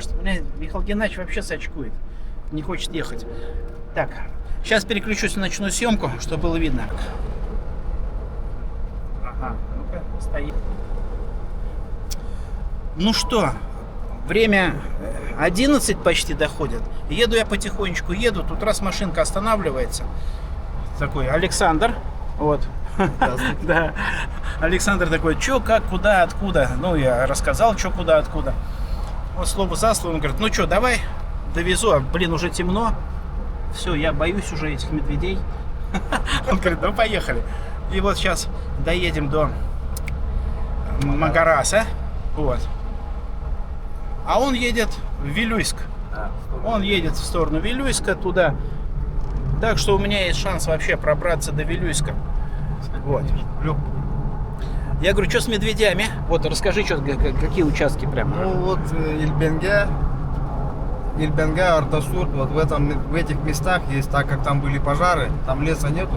скажет, Михаил Геннадьевич вообще сочкует, не хочет ехать. Так, сейчас переключусь на ночную съемку, чтобы было видно. Ага, ну-ка, стоит. Ну что, время 11 почти доходит. Еду я потихонечку, тут раз машинка останавливается. Такой Александр, вот. Да. Александр такой, что, как, куда, откуда. Ну, я рассказал, что, куда, откуда. Вот слово за слово, он говорит, ну что, давай довезу. А, блин, уже темно. Все, я боюсь уже этих медведей. Он говорит, ну поехали. И вот сейчас доедем до Магараса. Вот. А он едет в Вилюйск. Он едет в сторону Вилюйска, туда. Так что у меня есть шанс вообще пробраться до Вилюйска. Вот. Я говорю, что с медведями? Вот, расскажи, что, какие участки прямо. Ну вот Ильбенге, Артасурт, вот в этих местах есть, так как там были пожары, там леса нету,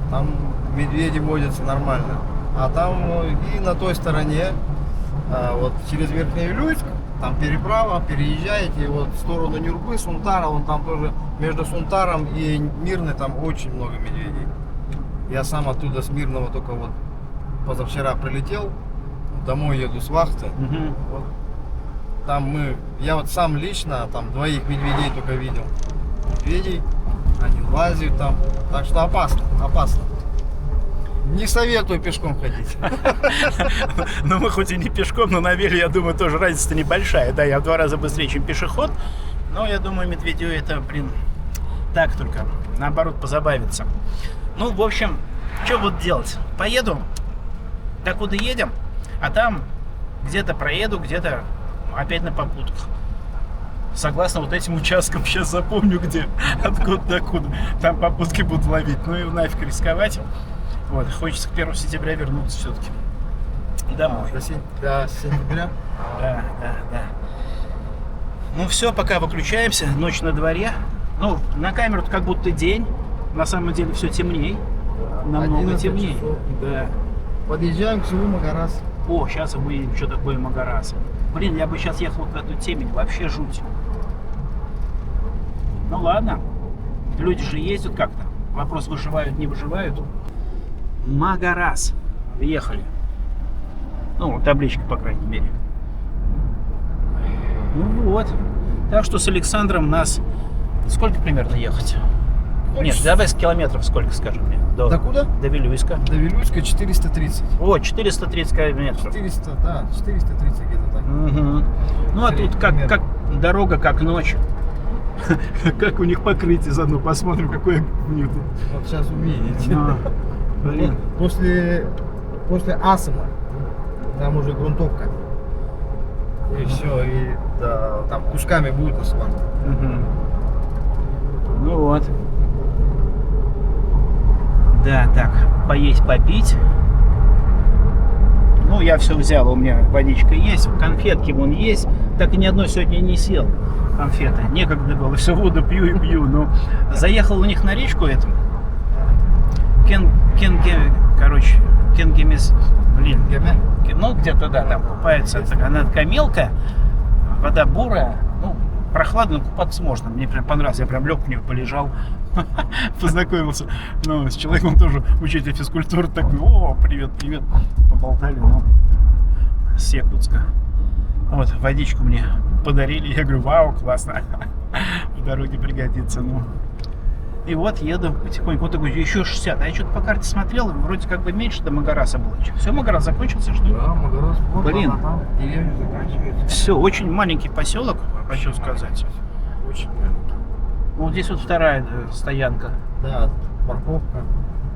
там медведи водятся нормально. А там и на той стороне, вот через Верхний Вилюйск, там переправа, переезжаете, вот в сторону Нюрбы, Сунтара, вон там тоже между Сунтаром и Мирной там очень много медведей. Я сам оттуда с Мирного только вот позавчера прилетел, домой еду с вахты. Вот. Там я вот сам лично там 2 медведей только видел. Медведей, они лазят там, так что опасно. Не советую пешком ходить. Ну мы хоть и не пешком, но на веле, я думаю, тоже разница небольшая. Да, я в 2 раза быстрее, чем пешеход. Но я думаю, медведю это, так только, наоборот, позабавиться. Ну, в общем, что вот делать? Поеду, до куда едем, а там где-то проеду, где-то опять на попутках. Согласно вот этим участкам, сейчас запомню, где, откуда до куда. Там попутки будут ловить. Ну и нафиг рисковать. Вот, хочется к 1 сентября вернуться все-таки домой. До сентября? Да. Ну все, пока выключаемся. Ночь на дворе. Ну, на камеру как будто день. На самом деле все темней. Намного темнее. Да. Подъезжаем к селу Магарас. О, сейчас выедем, что такое Магарас. Блин, я бы сейчас ехал в эту темень. Вообще жуть. Ну ладно. Люди же ездят как-то. Вопрос, выживают, не выживают. Магарас. Въехали. Ну, табличка, по крайней мере. Ну вот. Так что с Александром нас... Сколько примерно ехать? Нет, давай с километров сколько, скажи мне. До куда? До Вилюйска. До Вилюйска 430. О, 430 километров. 430 где-то так. Угу. Ну, а тут как дорога, как ночь. Как у них покрытие заодно. Посмотрим, какое у них тут. Вот сейчас увидите. Блин. После Асыма там уже грунтовка. И все, и да, там кусками будет асфальт. Ну вот. Да, так, поесть, попить. Ну, я все взял, у меня водичка есть, конфетки вон есть. Так и ни одной сегодня не съел конфеты. Некогда было, все воду пью и пью. Но заехал у них на речку эту. Кенгемис, блин. Ну, где-то, да, там купается. Она такая мелкая, вода бурая. Ну, прохладно, но купаться можно. Мне прям понравилось. Я прям лег в нее, полежал, познакомился. Ну, с человеком тоже, учитель физкультуры, такой, о, привет. Поболтали, ну, с Якутска. Вот, водичку мне подарили. Я говорю, вау, классно. В дороге пригодится, ну. И вот еду потихоньку. Вот такой, еще 60. А я что-то по карте смотрел, вроде как бы меньше до Магараса было. Все, Магарас закончился, что ли? Да, Магарас. Блин. Там деревня заканчивается. Все, очень маленький поселок, хочу сказать. Очень маленький. Вот здесь вот вторая стоянка. Да, парковка,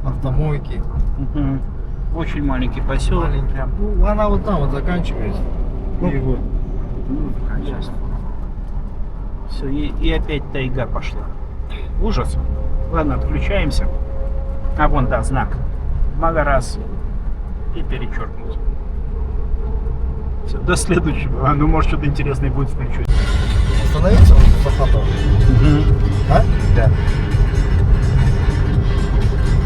автомойки. Угу. Очень маленький поселок. Прям. Ну, она вот там вот заканчивается. Ну, и вот. Сейчас. Все, и опять тайга пошла. Ужас. Ладно, отключаемся. А вон, да, знак. Магарас. И перечеркнуть. Все, до следующего. Ну, может, что-то интересное будет включу. Остановиться вот за хатом? А? Да.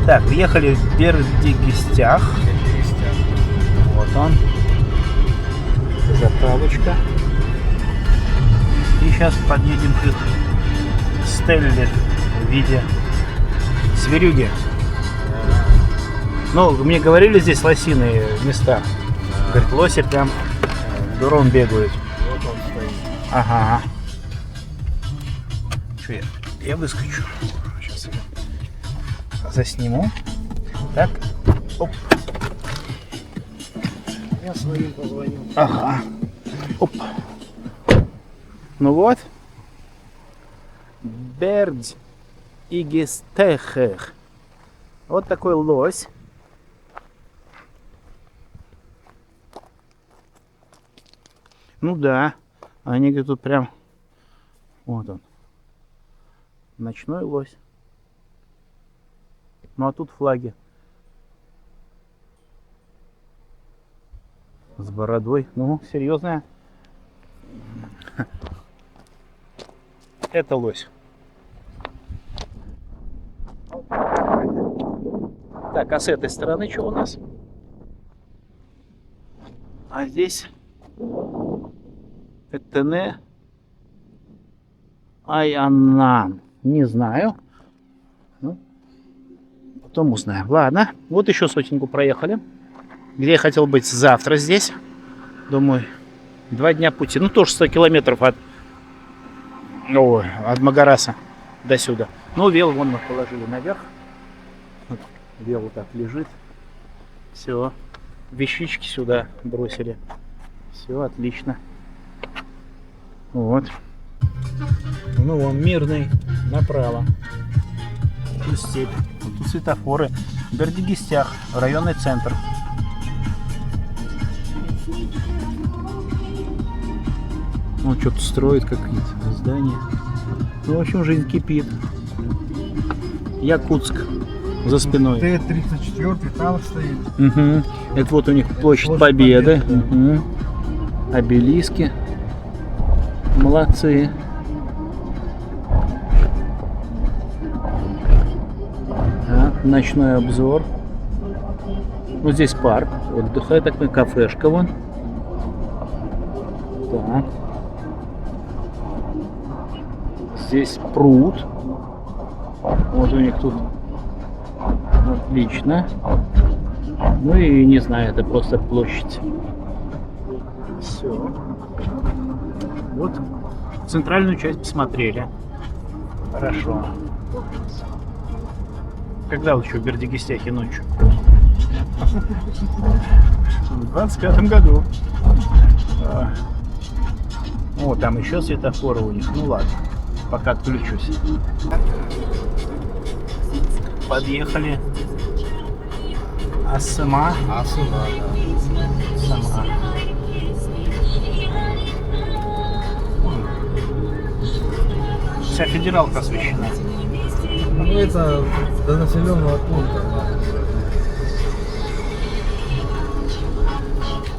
Так, въехали в Бердигистях. Вот он. Заправочка. сейчас подъедем к Стелле в виде зверюги. Ну, мне говорили, здесь лосиные места. Говорит, лоси прям дуром бегают. Вот он стоит. Ага. Что я выскочу. Сейчас я засниму. Так. Оп. Я своим позвонил. Ага. Оп. Ну вот. Бердь игестехер. Вот такой лось. Ну да. Они где-то тут прям... Вот он. Ночной лось. Ну а тут флаги. С бородой. Ну, серьезная. Это лось. Так, а с этой стороны что у нас? А здесь Этене Айаннан. Не знаю. Ну, потом узнаем. Ладно, вот еще сотеньку проехали. Где я хотел быть завтра здесь. Думаю, 2 дня пути. Ну, тоже 100 километров от Магараса до сюда. Ну, вел вон мы положили наверх. Вот, вел вот так лежит. Все. Вещички сюда бросили. Все, отлично. Вот. Ну, вон Мирный направо. Тут степь. Вот тут светофоры. Бердигистях, районный центр. Ну, что-то строят какие-то здания. Ну, в общем, жизнь кипит. Якутск за спиной. Т-34 там стоит. Угу. Это вот у них площадь Победы. Угу. Обелиски. Молодцы. Так, ночной обзор. Вот здесь парк отдыха, такая кафешка вон. Так. Здесь пруд. Вот у них тут отлично. Ну и не знаю, это просто площадь. Все. Вот центральную часть посмотрели. Хорошо. Когда вы еще в Бердигистяхе ночью? В 25-м году. О, там еще светофоры у них. Ну ладно, пока отключусь. Подъехали. Асыма. Асыма, да. Сама. Вся федералка освещена. Ну, это до населенного пункта.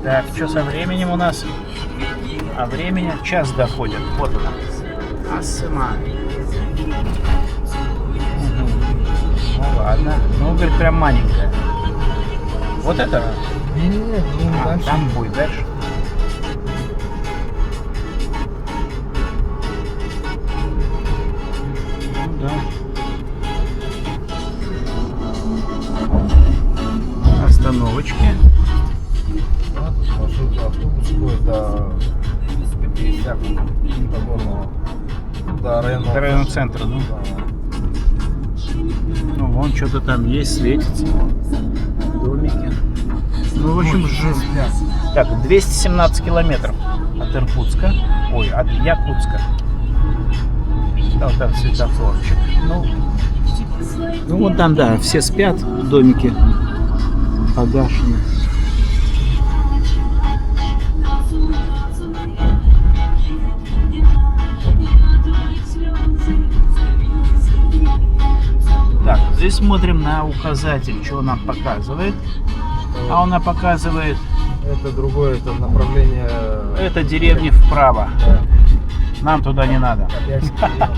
Так, что со временем у нас? А времени час доходит. Вот она. Асыма. Ну ладно. Ну, говорит, прям маленькая. Вот это? Нет, ну, дальше. Там будет дальше. Ну да. Остановочки. Да, тут маршрутный автобус ходит до 50 до районного. До районного центра, ну. Да. Ну, вон что-то там есть, светится. Домики. Ну, в общем, так, 217 километров от Иркутска. Ой, от Якутска. Да, вот там светофорчик. Ну, вот там, да, все спят, домики погашены. Так, здесь смотрим на указатель, что он нам показывает. А он нам показывает... Это другое, это направление. Это деревни вправо. Да. Нам туда не надо. Копяйский район.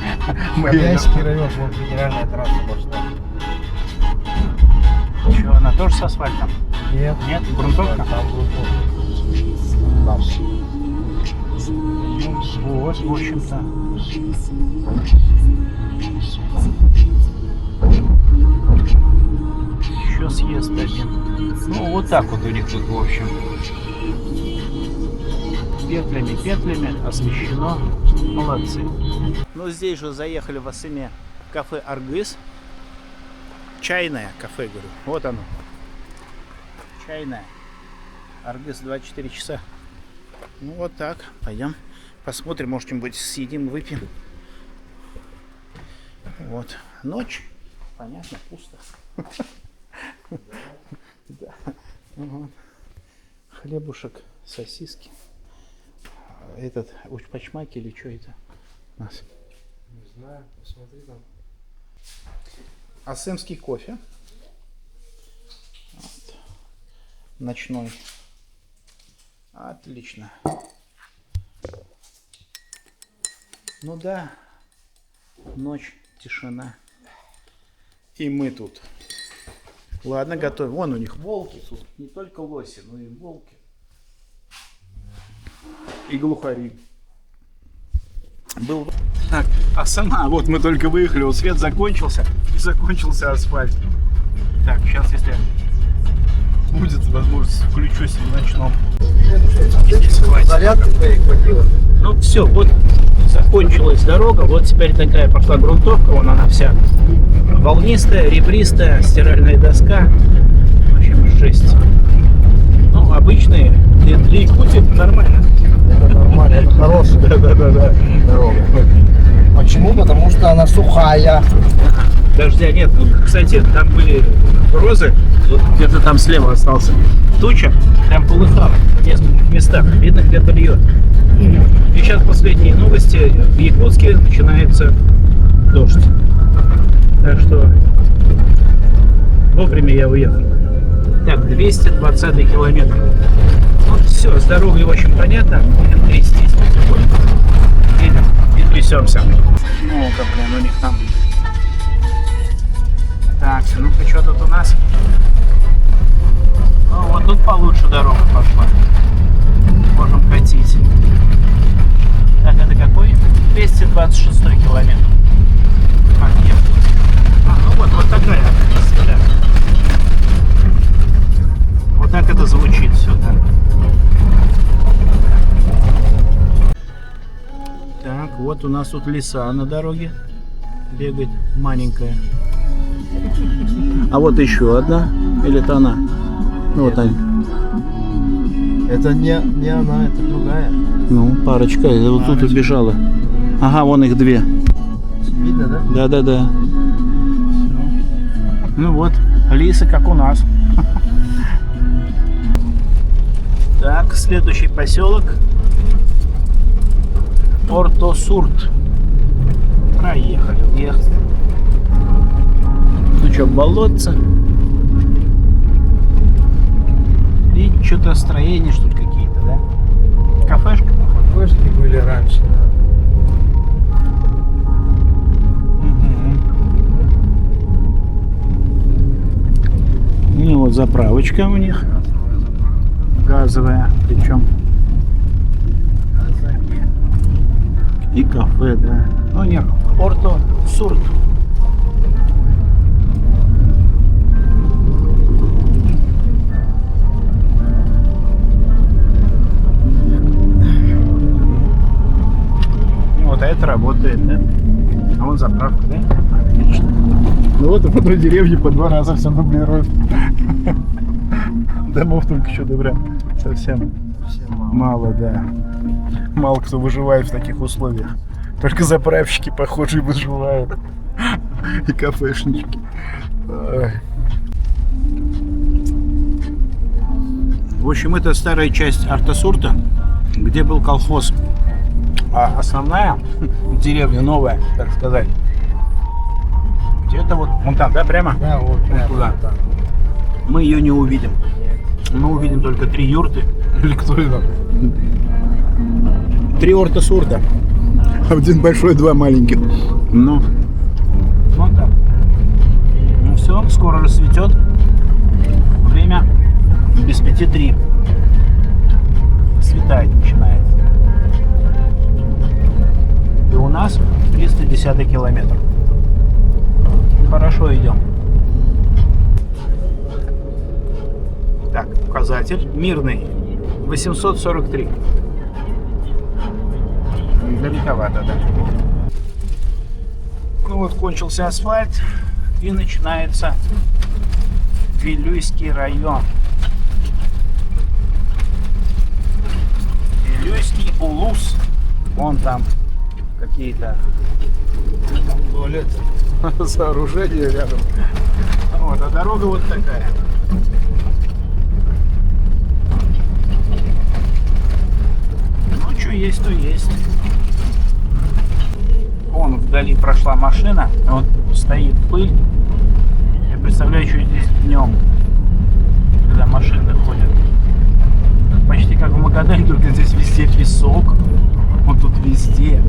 Копяйский район, вот федеральная трасса пошла. Что, она тоже с асфальтом? Нет. Нет, грунтовка? Там грунтовка. Там. Ну Вот, в общем-то. Еще съезд один. Ну, вот так вот у них тут, в общем. Петлями освещено. Молодцы. Ну, здесь же заехали в Асыме в кафе Аргыс. Чайное кафе, говорю. Вот оно. Чайное. Аргыс 24 часа. Ну, вот так. Пойдем посмотрим, может, что-нибудь съедим, выпьем. Вот. Ночь. Понятно, пусто. Хлебушек, сосиски. Этот учпачмаки или что это у нас? Не знаю, посмотри там. Асымский кофе. Вот. Ночной. Отлично. Ну да. Ночь, тишина. И мы тут. Ладно, готовим. Вон у них волки тут. Не только лоси, но и волки. И глухари. Был. Так, а сама, вот мы только выехали, вот свет закончился, и закончился асфальт. Так, сейчас, если будет возможность, включусь в ночном. Зарядки твоей хватило? Ну все, вот закончилась дорога, вот теперь такая пошла грунтовка, вон она вся волнистая, ребристая, стиральная доска. В общем, жесть. Ну, обычные для Якутии нормально. Это нормально, это хорошая Да. дорога. Почему? Потому что она сухая. Дождя нет. Ну, кстати, там были грозы, вот где-то там слева остался туча, прям полыхало в нескольких местах. Видно, где-то льет. И сейчас последние новости. В Якутске начинается дождь. Так что вовремя я уехал. Так, 220 километр. Вот все, с дорогой очень понятно. Будем трястись потихоньку. Едем и трясемся. Ну-ка, блин, у них там. Так, ну-ка, что тут у нас? Ну, вот тут получше дорога пошла. Можем катить. Так, это какой? 226 километр. Ну вот такая. Да. Вот так это звучит все, да. Так, вот у нас тут лиса на дороге бегает, маленькая. А вот еще одна, или это она? Ну вот они. Это не она, это другая. Ну, парочка, вот тут убежала. Ага, вон их две. Видно, да? Да. Ну вот, лисы как у нас. Так, следующий поселок Порто-Сурт. Проехали, въехали. Ну что, болотца. И что-то строения, что ли, какие-то, да? Кафешка? Кафешки были раньше, да. Ну вот заправочка у них. Газовая, причем. И кафе, да. Ну нет, Порто-Сурт. Вот, а это работает, да? А вон заправка, да? Отлично. Ну вот в одной деревне по 2 раза все дублируют. Домов только что-то прям совсем мало, да. Мало кто выживает в таких условиях. Только заправщики, похоже, выживают. И кафешнички. Ой. В общем, это старая часть Артасурта, где был колхоз. А основная деревня, новая, так сказать, где-то вот вон там, да, прямо? Да, вот прямо туда. там. Мы ее не увидим. Мы увидим только 3 юрты. Или кто это? 3 Артасурта. Один большой, 2 маленьких. Ну, вот так. Ну все, скоро рассветет. Время без 5:03. Светает начинает. 310 километр. Хорошо идем. Так, указатель. Мирный. 843. Далековато, да. Ну вот, кончился асфальт. И начинается Вилюйский район. Вилюйский Улус. Вон там какие-то Туалет. сооружения рядом. Вот, а дорога вот такая. Ну, что есть, то есть. Вон вдали прошла машина, вот стоит пыль. Я представляю, что здесь днем, когда машины ходят. Почти как в Магадане, только здесь везде песок. Вот тут везде.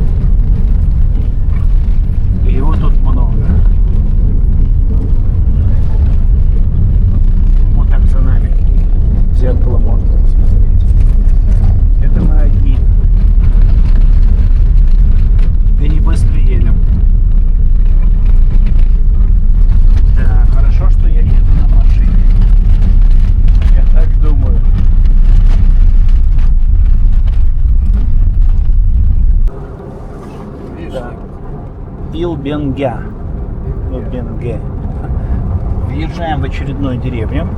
И его тут много. Вот так за нами. В зеркало можно посмотреть. Это мы одни. И не быстро едем. Да, хорошо, что я еду на машине. Я так думаю. Да. Илбенге. Илбенге. Въезжаем в очередную деревню.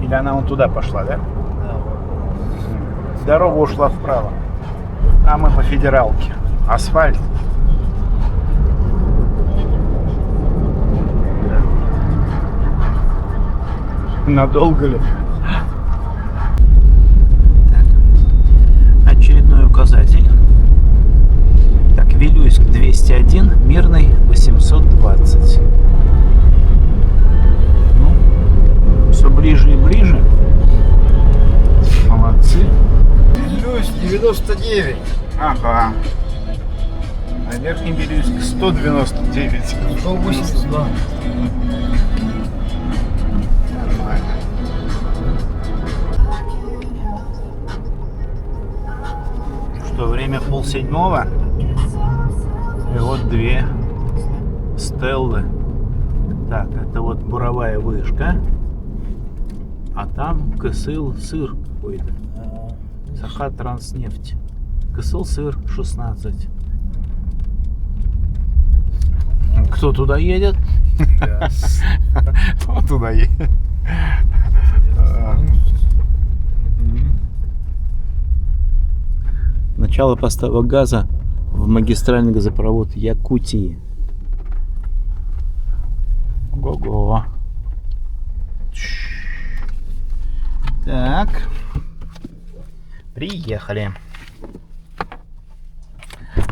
Или она вон туда пошла, да? Да, вот. Дорога ушла вправо. А мы по федералке. Асфальт. Надолго ли? Так. Очередной указатель. Так, Вилюйск 201, Мирный 820. Ну, все ближе и ближе. Молодцы. Вилюйск 99. Ага. А Верхний Вилюйск 199. 182. Нормально. Что, время 6:30. И вот две стеллы. Так, это вот буровая вышка. А там Кысыл сыр какой-то. Сахатранснефть. Кысыл сыр 16. Кто туда едет? Он туда едет. Начало поставок газа в магистральный газопровод Якутии. Ого-го. Так. Приехали.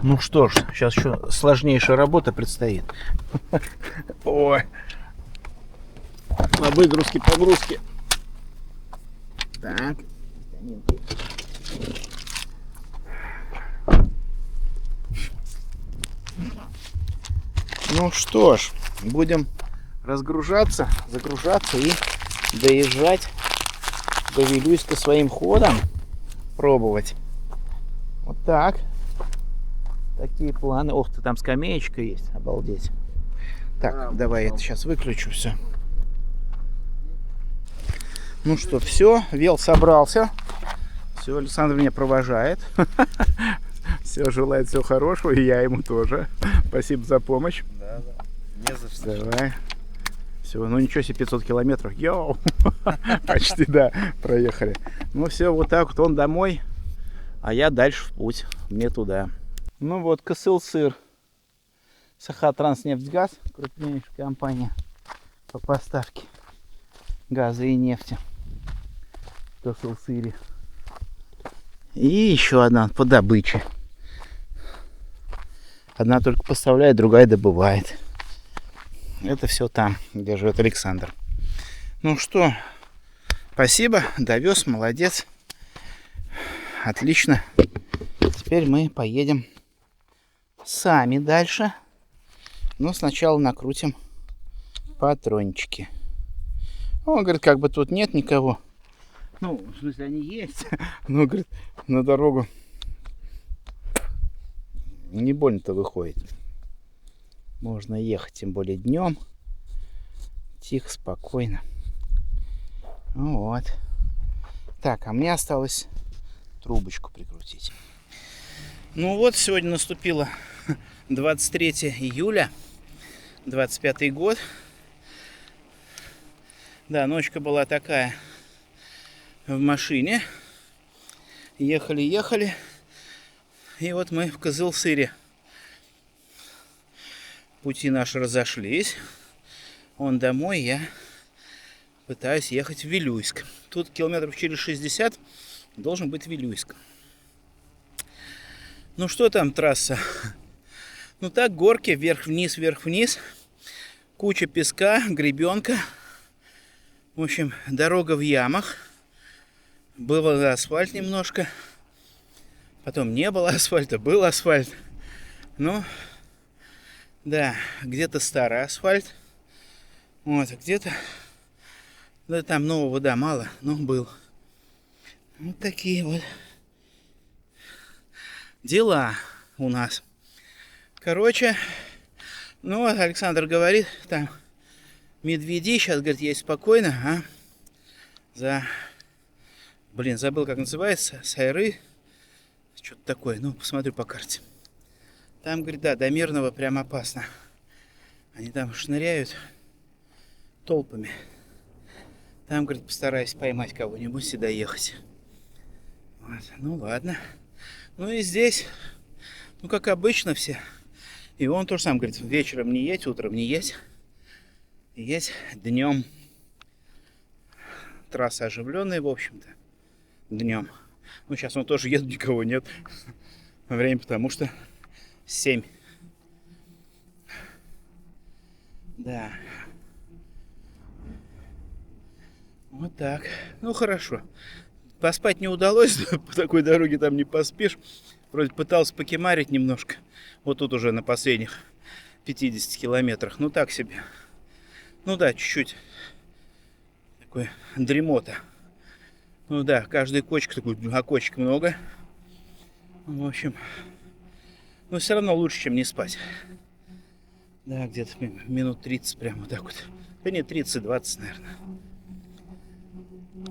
Ну что ж, сейчас еще сложнейшая работа предстоит. Ой. На выгрузке, погрузке. Так. Ну что ж, будем разгружаться, загружаться и доезжать до Вилюйска своим ходом. Пробовать. Вот так. Такие планы. Ох ты, там скамеечка есть. Обалдеть. Так, да, давай это сейчас выключу все. Ну что, все. Вел собрался. Все, Александр меня провожает. Все, желает всего хорошего. И я ему тоже. Спасибо за помощь. Да, да. Не за что. Давай. Все, ну ничего себе, 500 километров. Йоу! Почти, да, проехали. Ну все, вот так вот он домой. А я дальше в путь. Мне туда. Ну вот, Кысыл сыр. Сахатранснефтьгаз, крупнейшая компания по поставке газа и нефти. Кысыл сыре. И еще одна по добыче. Одна только поставляет, другая добывает. Это все там, где живет Александр. Ну что, спасибо, довез, молодец. Отлично. Теперь мы поедем сами дальше. Но сначала накрутим патрончики. Он говорит, как бы тут нет никого. Ну, в смысле, они есть. Но, говорит, на дорогу Не больно-то выходит. Можно ехать, тем более днем. Тихо, спокойно. Ну вот. Так, а мне осталось трубочку прикрутить. Ну вот, сегодня наступило 23 июля, 25 год. Да, ночка была такая в машине. Ехали. И вот мы в Кызылсыре. Пути наши разошлись. Он домой, я пытаюсь ехать в Вилюйск. Тут километров через 60 должен быть Вилюйск. Ну что там трасса? Ну так, горки, вверх-вниз, вверх-вниз. Куча песка, гребенка. В общем, дорога в ямах. Был асфальт немножко. Потом не было асфальта, был асфальт. Ну, да, где-то старый асфальт. Вот, а где-то... Да там нового, да, мало, но был. Вот такие вот дела у нас. Короче, ну вот Александр говорит, там медведи сейчас, говорит, есть спокойно, а блин, забыл, как называется, Сайры, что-то такое, ну, посмотрю по карте. Там, говорит, да, до Мирного прям опасно. Они там шныряют толпами. Там, говорит, постараюсь поймать кого-нибудь и доехать. Вот. Ну, ладно. Ну и здесь, ну, как обычно все. И он тоже сам говорит, вечером не едь, утром не едь. Едь днем. Трасса оживленная, в общем-то. Днем. Ну, сейчас он тоже едет, никого нет. Время, потому что 7. Да. Вот так. Ну, хорошо. Поспать не удалось, по такой дороге там не поспишь. Вроде пытался покемарить немножко. Вот тут уже на последних 50 километрах. Ну, так себе. Ну да, чуть-чуть. Такой дремота. Ну да, каждая кочка такой, а кочек много. В общем, но все равно лучше, чем не спать. Да, где-то минут 30 прямо вот так вот. Да нет, 30-20, наверное.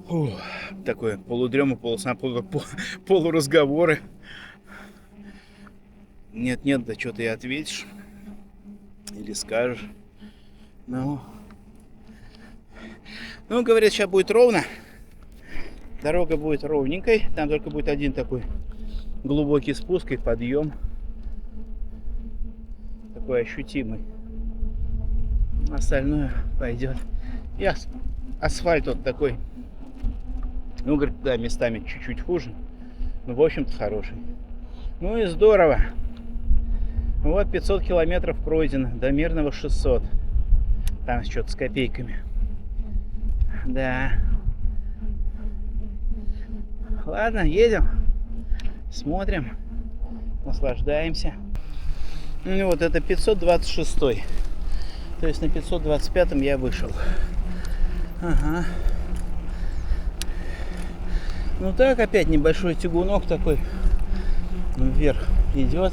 Фу, такое полудрема, полуразговоры. Нет, да что ты ответишь. Или скажешь. Ну, говорят, сейчас будет ровно. Дорога будет ровненькой. Там только будет один такой глубокий спуск и подъем. Такой ощутимый. Остальное пойдет. И асфальт вот такой. Ну, говорит, да, местами чуть-чуть хуже. Но, в общем-то, хороший. Ну и здорово. Вот 500 километров пройдено. До Мирного 600. Там что-то с копейками. Да. Ладно, едем. Смотрим. Наслаждаемся. Ну вот это 526. То есть на 525 я вышел. Ага. Ну так, опять небольшой тягунок такой вверх идет.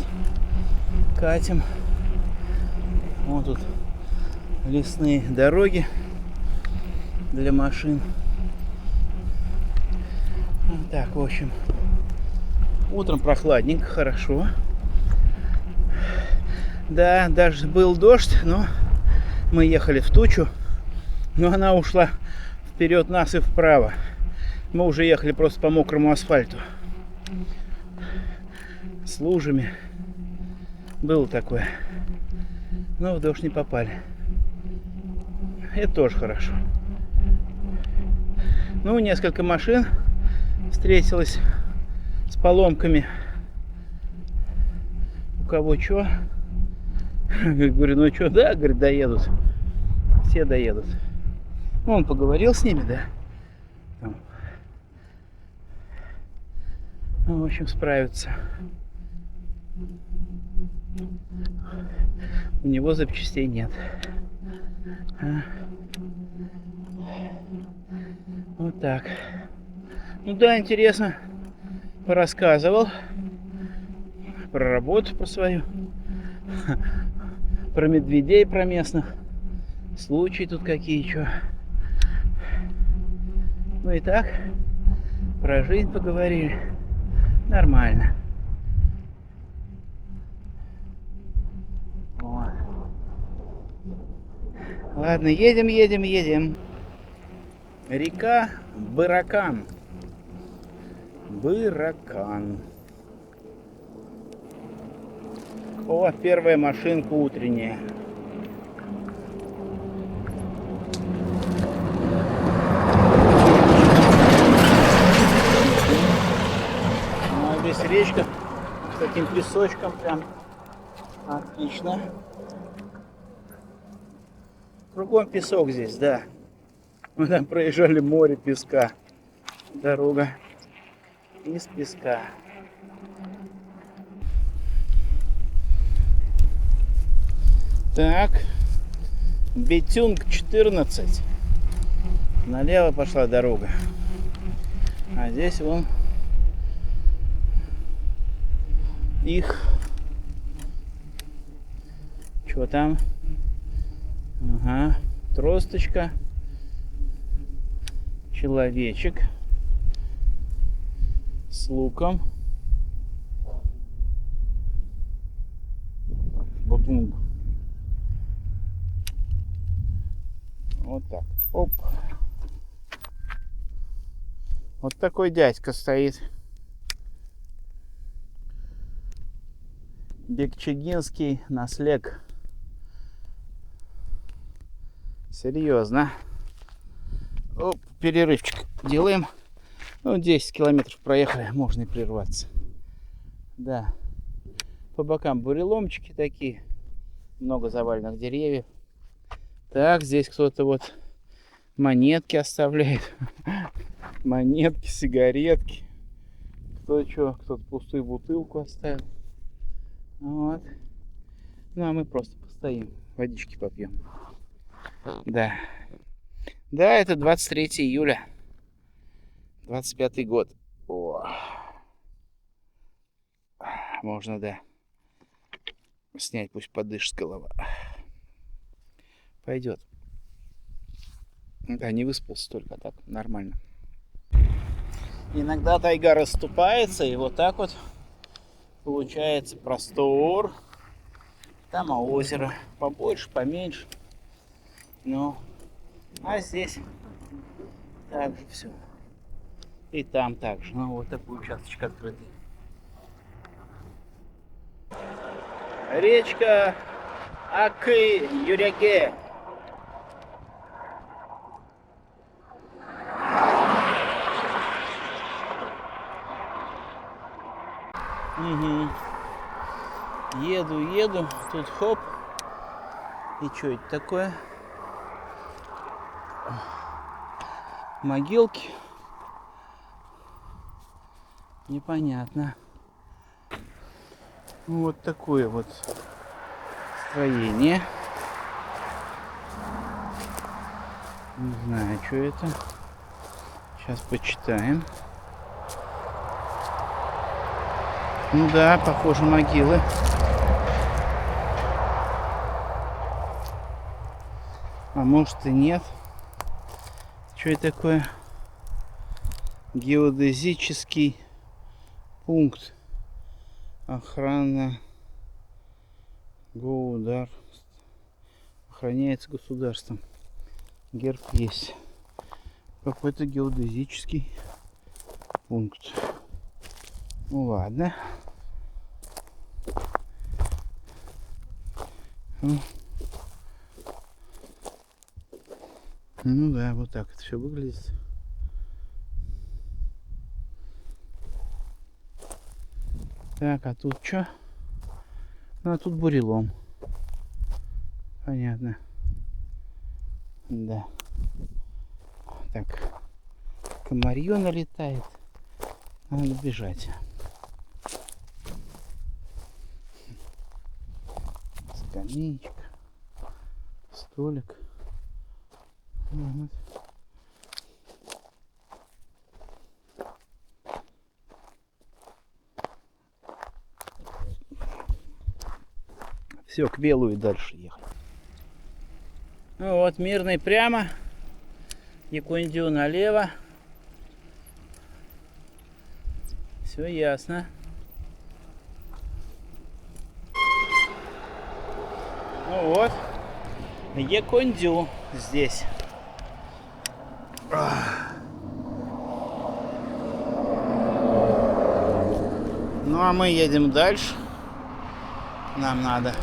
Катим. Вот тут лесные дороги для машин. Вот так, в общем. Утром прохладненько, хорошо. Да, даже был дождь, но мы ехали в тучу. Но она ушла вперед нас и вправо. Мы уже ехали просто по мокрому асфальту. С лужами. Было такое. Но в дождь не попали. Это тоже хорошо. Ну, несколько машин встретилось с поломками. У кого что? Говорю, ну что, да, говорит, доедут. Все доедут. Ну, он поговорил с ними, да. Там. Ну, в общем, справятся. У него запчастей нет. Вот так. Ну да, интересно. Порассказывал. про работу, про свою, про медведей, про местных, случаи тут какие, что. Ну и так, про жизнь поговорили. Нормально. Вот. Ладно, едем. Река Быракан. О, первая машинка утренняя. Ну, а здесь речка с таким песочком прям. Отлично. Кругом песок здесь, да. Мы там проезжали море песка. Дорога из песка. Так. Бетюнг 14. Налево пошла дорога. А здесь вон их. Что там? Ага. Тросточка. Человечек. С луком. Бутунг. Вот так. Оп. Вот такой дядька стоит. Бекчегинский наслег. Серьезно. Оп, перерывчик делаем. Ну, 10 километров проехали, можно и прерваться. Да. По бокам буреломчики такие. Много заваленных деревьев. Так, здесь кто-то вот монетки оставляет. Монетки, сигаретки. Кто что, кто-то пустую бутылку оставил. Вот. Ну, а мы просто постоим, водички попьем. Да. Да, это 23 июля. 25-й год. О. Можно, да. Снять, пусть подышит голова. Пойдет. Да, не выспался только, так нормально. Иногда тайга расступается, и вот так вот получается простор. Там озеро. Побольше, поменьше. Ну, а здесь так же все. И там также. Ну, вот такой участочек открытый. Речка Акы-Юреге. Угу. Еду. Тут хоп. И что это такое? Могилки. Непонятно. Вот такое вот строение. Не знаю, что это. Сейчас почитаем. Ну да, похоже, могилы. А может и нет. Что это такое? Геодезический пункт. Охрана государства. Охраняется государством. Герб есть. Какой-то геодезический пункт. Ну ладно. Ну да, вот так это все выглядит. Так, а тут что? Ну, а тут бурелом. Понятно. Да. Так. Комарье налетает. Надо бежать. Скамеечка. Столик. Вот. Все, к Белую дальше ехать. Ну вот, Мирный прямо. Якундю налево. Все ясно. Ну вот. Якундю здесь. Ну а мы едем дальше. Нам надо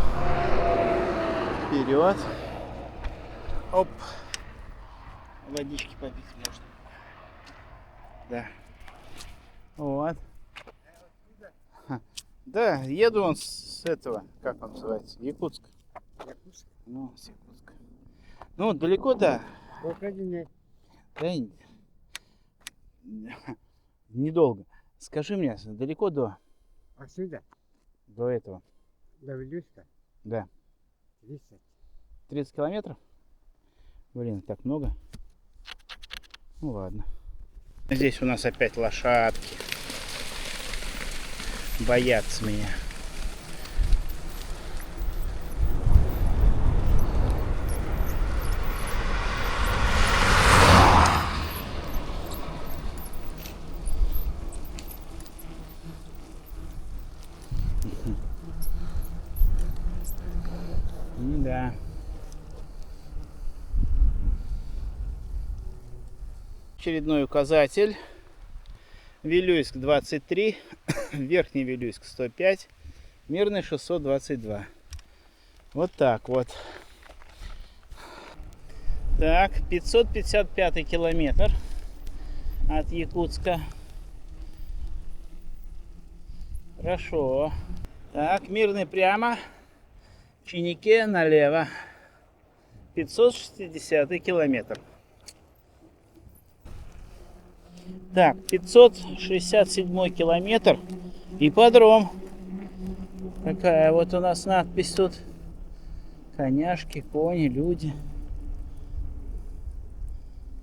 вперед. Оп. Водички попить можно. Да. Вот. Да, еду он с этого, как он называется, Якутск. Якутск? Ну, с Якутска. Ну, далеко, да. Сколько дней? Да, недолго. Скажи мне, далеко Отсюда? до этого? До Вилюйска? Да. 30. 30 километров? Блин, так много. Ну ладно. Здесь у нас опять лошадки. Боятся меня. Да. Очередной указатель. Вилюйск 23, Верхний Вилюйск 105, Мирный 622. Вот так вот. Так, 555 километр от Якутска. Хорошо. Так, Мирный прямо, Чинике налево. 560 километр. Так, 567 километр. Ипподром. Такая вот у нас надпись тут. Коняшки, кони, люди.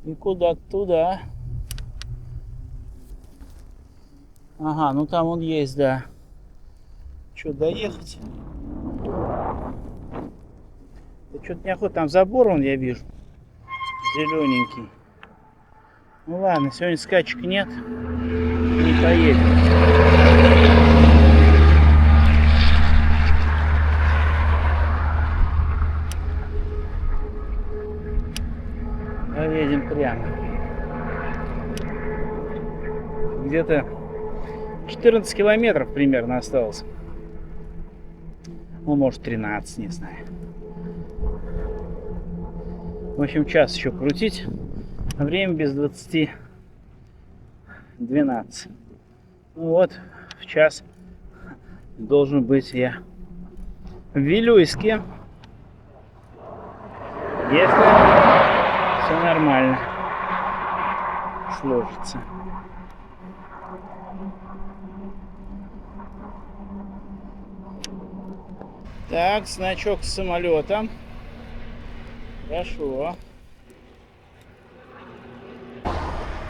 И куда-то туда. Ага, ну там он есть, да. Что, доехать? Да что-то неохота. Там забор вон я вижу. Зелененький. Ну ладно, сегодня скачек нет. Не поедем. Поедем прямо. Где-то 14 километров примерно осталось. Ну, может 13, не знаю. В общем, час еще крутить. Время без 20. 12. Ну вот, в час должен быть я в Вилюйске. Если все нормально сложится. Так, значок с самолетом. Хорошо.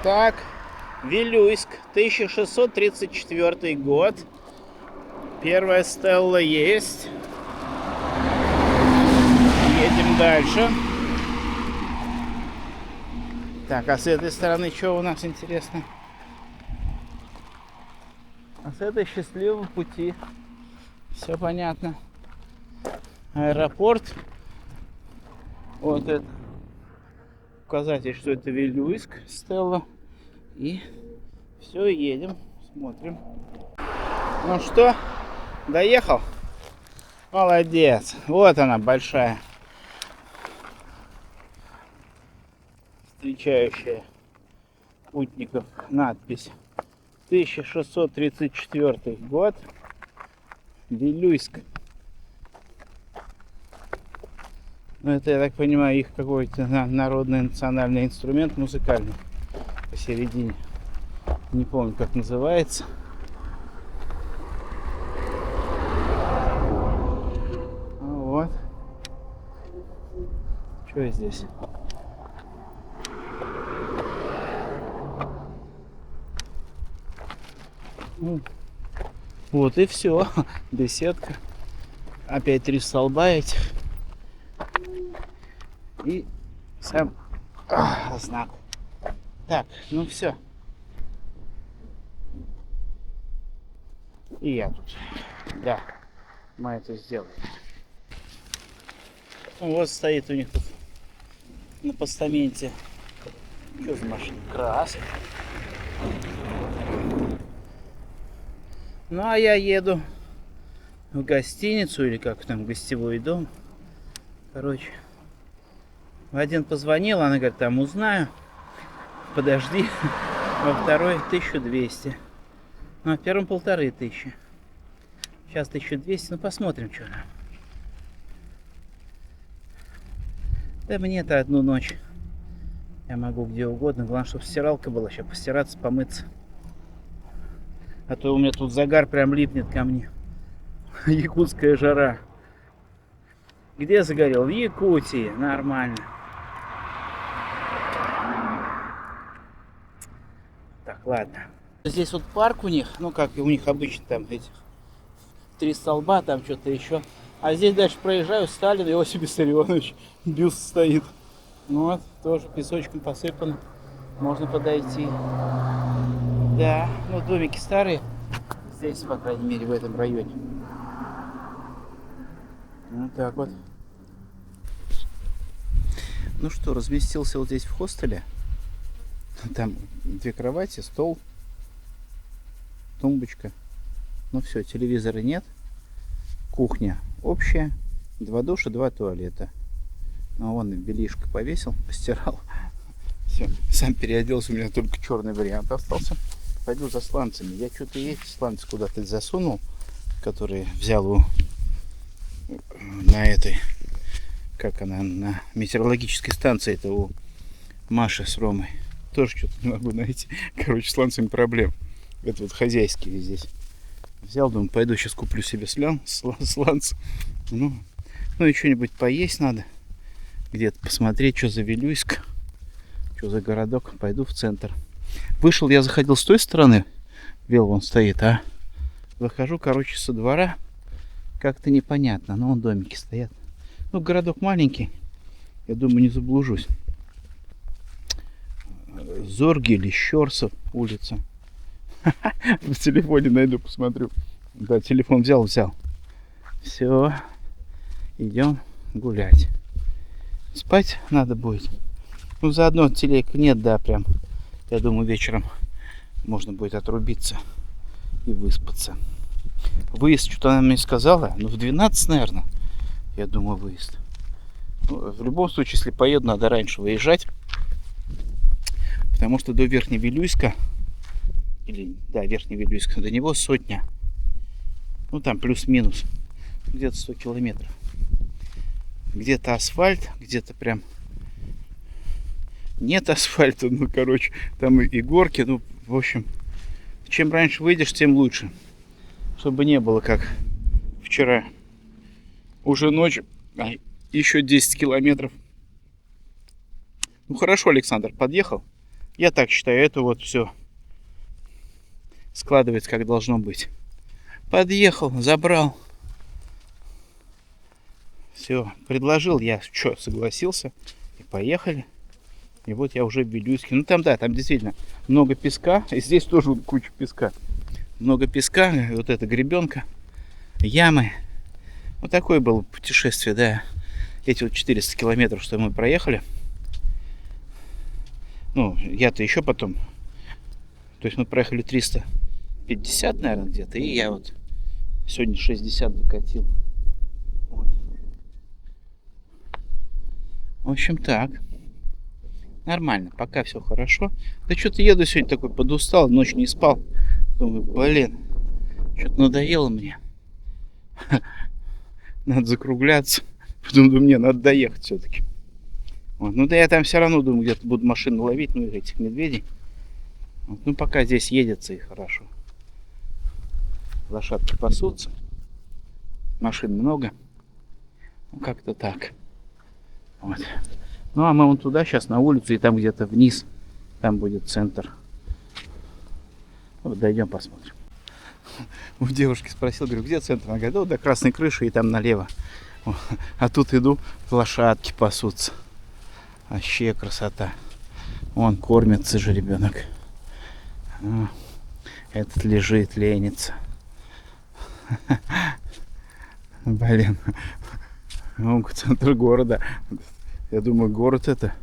Так, Вилюйск, 1634 год. Первая стелла есть. Едем дальше. Так, а с этой стороны что у нас интересно? А с этой счастливого пути. Все понятно. Аэропорт. Вот это указатель, что это Вилюйск, стелла. И все, едем, смотрим. Ну что, доехал? Молодец. Вот она, большая. Встречающая путников надпись. 1634 год. Вилюйск. Ну, это, я так понимаю, их какой-то народный национальный инструмент музыкальный посередине. Не помню, как называется. Вот. Что здесь? Вот и все. Беседка. Опять 3 столба этих. И сам знак. Так, ну все. И я тут. Да, мы это сделаем. Вот стоит у них тут на постаменте. Что за машина? Красный. Ну а я еду в гостиницу или как там, гостевой дом. Короче, в один позвонил, она говорит, там узнаю. Подожди. Во второй 1200. Ну, а в первом 1500. Сейчас 1200, ну посмотрим, что там. Да мне-то одну ночь. Я могу где угодно. Главное, чтобы стиралка была. Сейчас постираться, помыться. А то у меня тут загар прям липнет ко мне. Якутская жара. Где загорел? В Якутии. Нормально. Так, ладно. Здесь вот парк у них. Ну, как у них обычно там этих 3 столба, там что-то еще. А здесь дальше проезжаю, Сталин, Иосиф Виссарионович. Бюст стоит. Ну вот, тоже песочком посыпано. Можно подойти. Да, ну домики старые. Здесь, по крайней мере, в этом районе. Вот так вот. Ну что, разместился вот здесь в хостеле. Там 2 кровати, стол, тумбочка. Ну все, телевизора нет. Кухня общая. 2 душа, 2 туалета. Ну вон белишко повесил, постирал. Все, сам переоделся, у меня только черный вариант остался. Пойду за сланцами. Я что-то эти сланцы куда-то засунул, которые взял на этой, как она, на метеорологической станции, это у Маши с Ромой. Тоже что-то не могу найти. Короче, с сланцами проблем. Это вот хозяйские здесь. Взял, думаю, пойду сейчас куплю себе сланцы. Ну и что-нибудь поесть надо. Где-то посмотреть, что за Вилюйск, что за городок. Пойду в центр. Вышел, я заходил с той стороны. Вел вон стоит, а выхожу, короче, со двора. Как-то непонятно, но вон домики стоят. Ну, городок маленький. Я думаю, не заблужусь. Зорги или Щерсов улица. В телефоне найду, посмотрю. Да, телефон взял. Все. Идем гулять. Спать надо будет. Ну, заодно телег нет, да, прям. Я думаю, вечером можно будет отрубиться и выспаться. Выезд, что-то она мне сказала. Ну, в 12, наверное. Я думаю, выезд. Ну, в любом случае, если поеду, надо раньше выезжать. Потому что до Верхневилюйска, или, да, Верхневилюйска, до него 100. Ну, там плюс-минус. Где-то 100 километров. Где-то асфальт, где-то прям нет асфальта. Ну, короче, там и горки. Ну, в общем, чем раньше выйдешь, тем лучше. Чтобы не было, как вчера. Уже ночь, а еще 10 километров. Ну, хорошо, Александр подъехал. Я так считаю, это вот все складывается, как должно быть. Подъехал, забрал. Все, предложил, я что, согласился. И поехали. И вот я уже в Вилюйске. Ну там, да, там действительно много песка. И здесь тоже куча песка. Много песка, вот эта гребенка, ямы. Вот такое было путешествие, да. Эти вот 400 километров, что мы проехали. Ну, я-то еще потом. То есть мы проехали 350, наверное, где-то. И я вот сегодня 60 докатил. Вот. В общем, так. Нормально, пока все хорошо. Да что-то еду сегодня такой подустал, ночь не спал. Думаю, блин, что-то надоело мне. Надо закругляться. Потом думаю, мне надо доехать все-таки. Вот. Ну да я там все равно думаю, где-то буду машину ловить, ну этих медведей. Вот. Ну пока здесь едется и хорошо. Лошадки пасутся. Машин много. Ну как-то так. Вот. Ну а мы вон туда сейчас на улицу и там где-то вниз. Там будет центр. Вот дойдем посмотрим. У девушки спросил, говорю, где центр? Она говорит, до красной крыши и там налево. А тут иду, лошадки пасутся. Вообще красота. Вон кормится же ребенок. Этот лежит, ленится. Блин. Вон центр города. Я думаю, город это.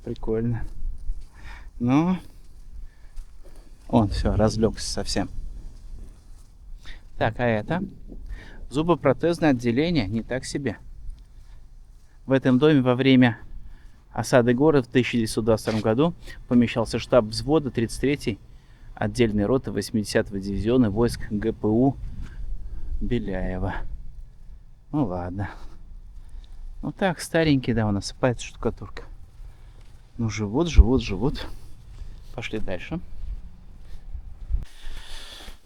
Прикольно. Ну, он все, разлегся совсем. Так, а это? Зубопротезное отделение, не так себе. В этом доме во время осады города в 1922 году помещался штаб взвода 33-й отдельной роты 80-го дивизиона войск ГПУ Беляева. Ну ладно. Ну так, старенький, да, у нас осыпается штукатурка. Ну живут. Пошли дальше.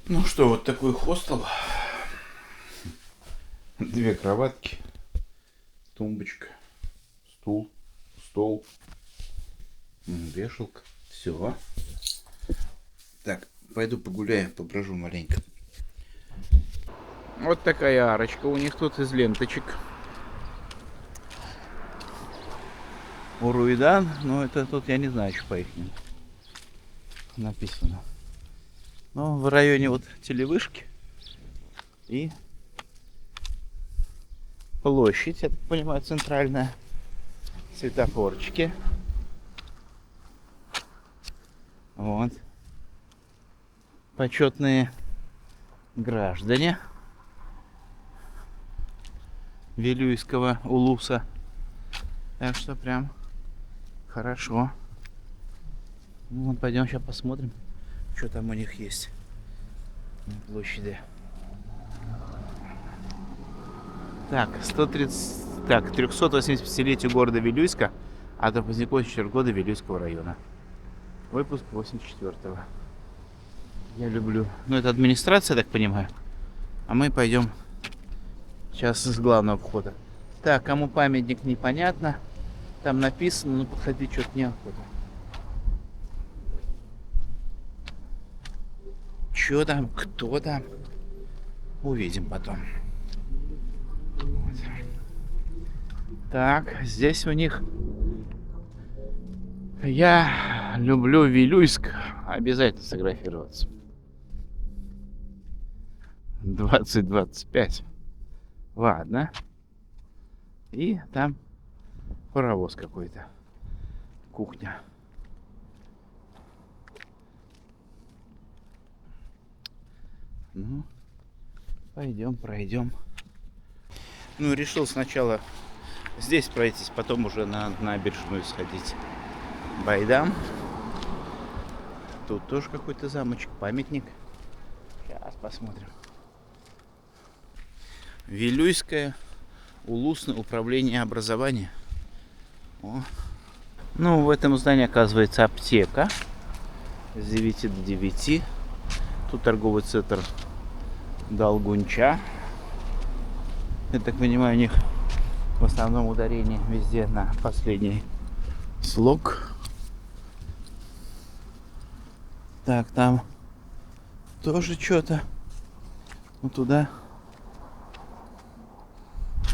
Ну что, вот такой хостел. 2 кроватки, тумбочка, стул, стол, вешалка. Все. Так, пойду погуляю, поброжу маленько. Вот такая арочка у них тут из ленточек. Уруидан, но это тут я не знаю, что по их написано. Но в районе вот телевышки и площадь, я так понимаю, центральная, светофорчики. Вот. Почетные граждане Вилюйского улуса. Так что прям хорошо. Ну, пойдем сейчас посмотрим, что там у них есть на площади. Так, 385-летию города Вилюйска от возникновения года Вилюйского района. Выпуск 84-го. Я люблю. Ну, это администрация, я так понимаю. А мы пойдем сейчас с главного входа. Так, кому памятник непонятно. Там написано, но подходить что-то неохота. Что там, кто там? Увидим потом. Вот. Так, здесь у них... Я люблю Вилюйск. Обязательно сфотографироваться. 20-25. Ладно. И там паровоз какой-то. Кухня. Ну, пойдем, пройдем. Ну, решил сначала здесь пройтись, потом уже на набережную сходить. Байдам. Тут тоже какой-то замочек, памятник. Сейчас посмотрим. Вилюйское улусное управление образования. О. Ну, в этом здании оказывается аптека. С 9 до 9. Тут торговый центр Долгунча. Я так понимаю, у них в основном ударение везде на последний слог. Так, там тоже что-то. Ну туда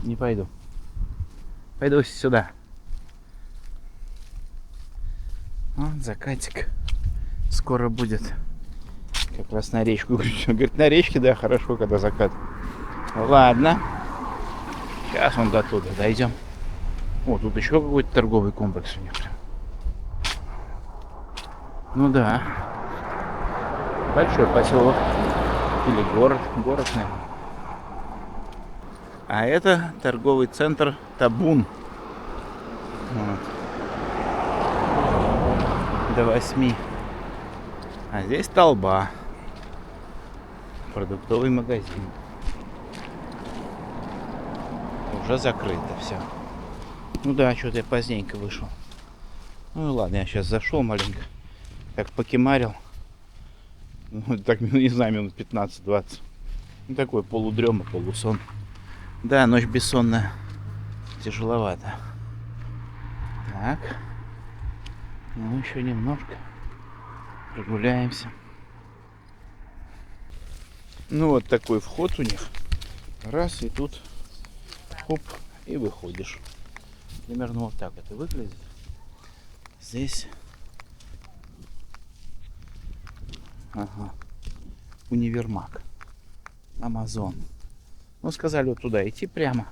не пойду. Пойду сюда. Вот закатик скоро будет. Как раз на речку. Говорит, на речке, да, хорошо, когда закат. Ладно. Сейчас вон до туда дойдем. О, тут еще какой-то торговый комплекс у них. Ну да. Большой поселок. Или город. Город, наверное. А это торговый центр Табун. Вот. До 8. А здесь толба. Продуктовый магазин. Уже закрыто все. Ну да, что-то я поздненько вышел. Ну ладно, я сейчас зашел маленько. Так покемарил. Ну, так, не знаю, минут 15-20. Ну, такой полудрема, полусон. Да, ночь бессонная. Тяжеловато. Так. Ну, еще немножко. Прогуляемся. Ну вот такой вход у них. Раз, и тут хоп, и выходишь. Примерно вот так это выглядит. Здесь ага, универмаг. Амазон. Ну, сказали вот туда идти прямо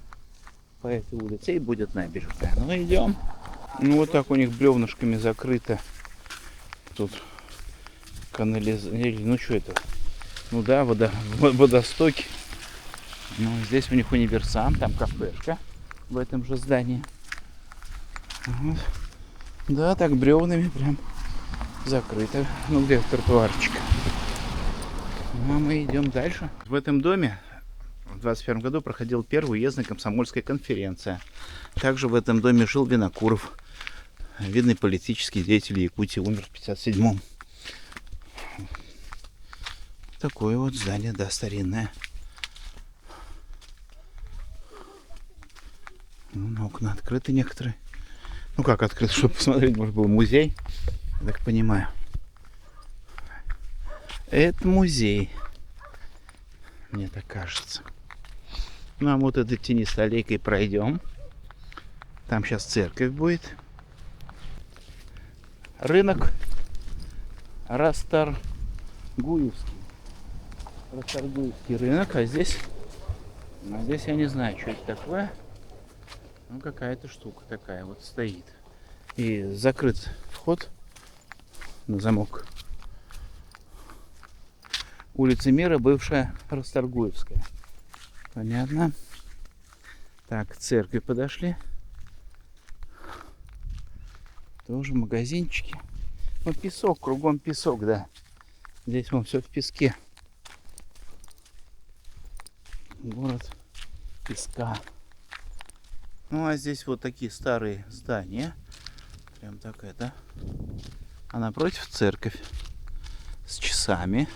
по этой улице, и будет набережная. Ну, идем. Ну, вот так у них бревнышками закрыто. Тут канализация. Ну, что это? Ну да, водостоки. Ну, здесь у них универсам, там кафешка в этом же здании. Вот. Да, так бревнами прям закрыто. Ну, где тротуарчик. Ну, а мы идем дальше. В этом доме в 21 году проходила первая уездная комсомольская конференция. Также в этом доме жил Винокуров, видный политический деятель Якутии, умер в 57-м. Такое вот здание, да, старинное. Ну, окна открыты некоторые. Ну как открыты, чтобы посмотреть, может был музей, я так понимаю. Это музей, мне так кажется. Ну а вот этой тенистой аллейкой пройдем. Там сейчас церковь будет. Рынок Расторгуевский. Расторгуевский рынок, а здесь я не знаю, что это такое. Ну, какая-то штука такая вот стоит. И закрыт вход на замок. Улица Мира, бывшая Расторгуевская. Понятно. Так, к церкви подошли. Тоже магазинчики. Ну, песок, кругом песок, да. Здесь вон все в песке. Город песка. Ну, а здесь вот такие старые здания. Прям так это. А напротив церковь. С часами.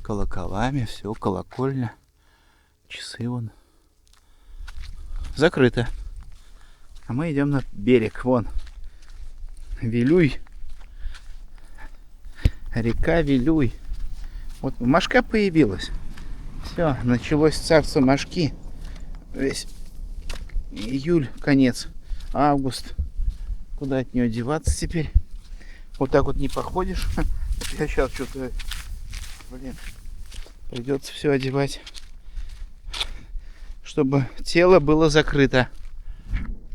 Колоколами. Все, колокольня. Часы вон. Закрыто. А мы идем на берег. Вон. Вилюй. Река Вилюй. Вот мошка появилась. Все, началось царство мошки. Весь июль, конец, август. Куда от нее деваться теперь? Вот так вот не походишь. Я сейчас что-то, блин, придется все одевать, чтобы тело было закрыто.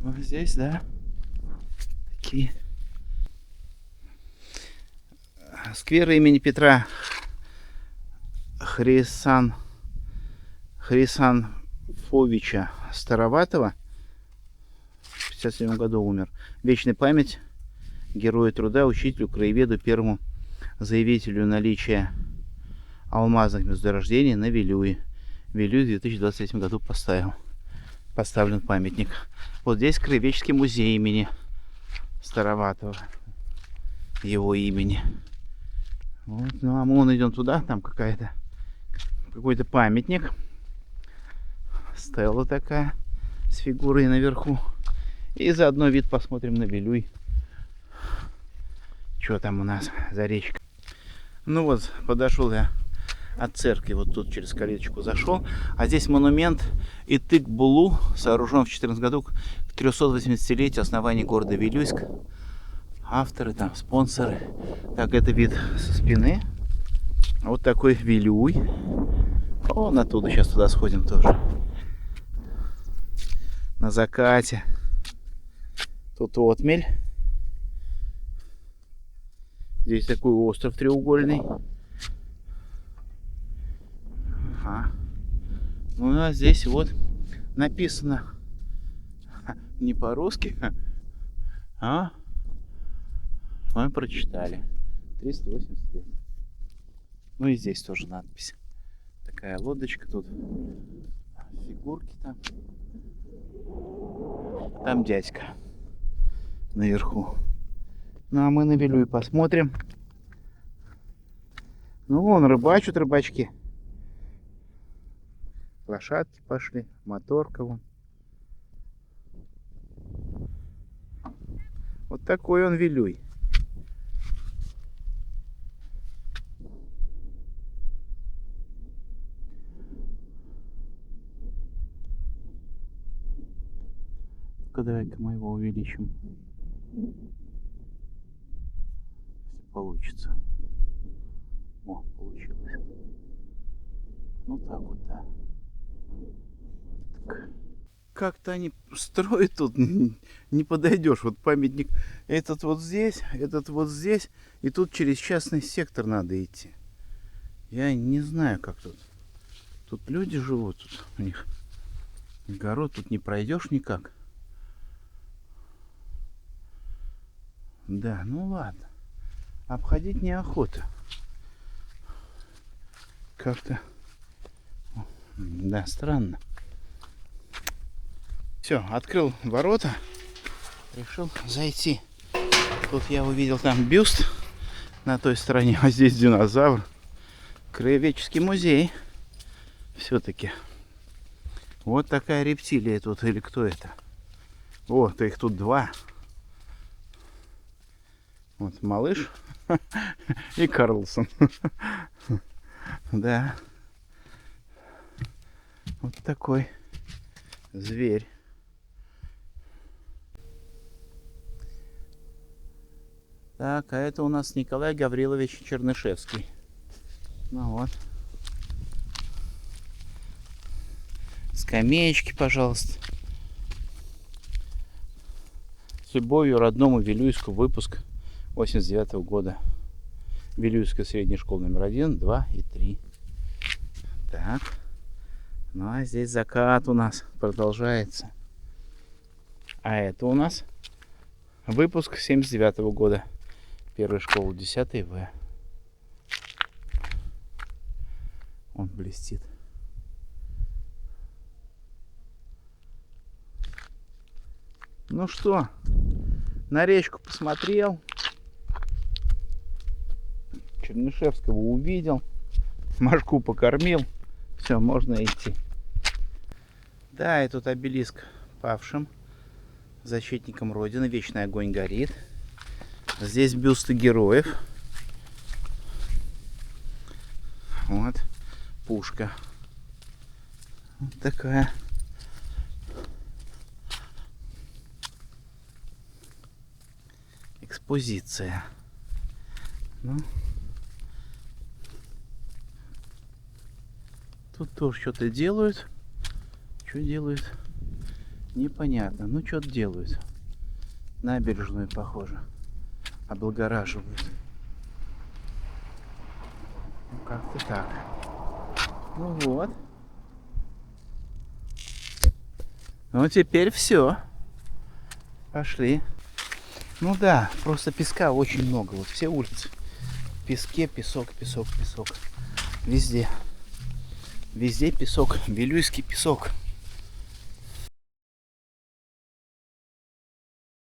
Вот здесь, да, такие скверы имени Петра Хрисанфовича Староватого. В 1957 году умер. Вечная память герою труда, учителю, краеведу, первому заявителю наличия алмазных месторождений на Вилюе. Вилюй в 2023 году поставлен памятник. Вот здесь краеведческий музей имени Староватого. Его имени. Вот, ну а мы вон идем туда, там какой-то памятник. Стелла такая с фигурой наверху. И заодно вид посмотрим на Вилюй. Что там у нас за речка? Ну вот, подошел я от церкви, вот тут через калиточку зашел. А здесь монумент Итык-Булу, сооружен в 2014 году к 380-летию основания города Вилюйск. Авторы, там, спонсоры. Так, это вид со спины. Вот такой Вилюй. Вон оттуда, сейчас туда сходим тоже. На закате. Тут отмель. Здесь такой остров треугольный. Ага. Ну а здесь вот написано не по-русски, а мы прочитали. 380 лет. Ну и здесь тоже надпись. Такая лодочка тут. Фигурки там. Там дядька наверху. Ну а мы на Вилюй посмотрим. Ну вон рыбачат рыбачки. Лошадки пошли. Моторка вон. Вот такой он Вилюй. Ну-ка, давай-ка мы его увеличим. Если получится. О, получилось. Ну так вот, да. Так. Как-то они строят тут, не подойдешь. Вот памятник этот вот здесь, и тут через частный сектор надо идти. Я не знаю, как тут. Тут люди живут, тут у них огород, тут не пройдешь никак. Да, ну ладно. Обходить неохота. Как-то, да, странно. Все, открыл ворота, решил зайти. Тут я увидел там бюст на той стороне, а здесь динозавр. Краеведческий музей. Все-таки. Вот такая рептилия тут, или кто это? О, то их тут два. Вот малыш и Карлсон. Да. Вот такой зверь. Так, а это у нас Николай Гаврилович Чернышевский. Ну вот. Скамеечки, пожалуйста. С любовью родному Вилюйску. Выпуск 89-го года. Вилюйская средняя школа номер 1, 2 и 3. Так. Ну а здесь закат у нас продолжается. А это у нас выпуск 79-го года. Первая школа 10 В. Он блестит. Ну что, на речку посмотрел. Чернышевского увидел. Машку покормил. Все, можно идти. Да, и тут обелиск павшим защитникам Родины. Вечный огонь горит. Здесь бюсты героев. Вот пушка. Вот такая. Экспозиция. Ну. Тут тоже что-то делают. Что делают? Непонятно. Ну, что-то делают. Набережную, похоже. Облагораживают. Ну, как-то так. Ну вот. Ну, теперь все. Пошли. Ну да, просто песка очень много. Вот все улицы. В песке, песок, песок, песок. Везде. Везде песок. Вилюйский песок.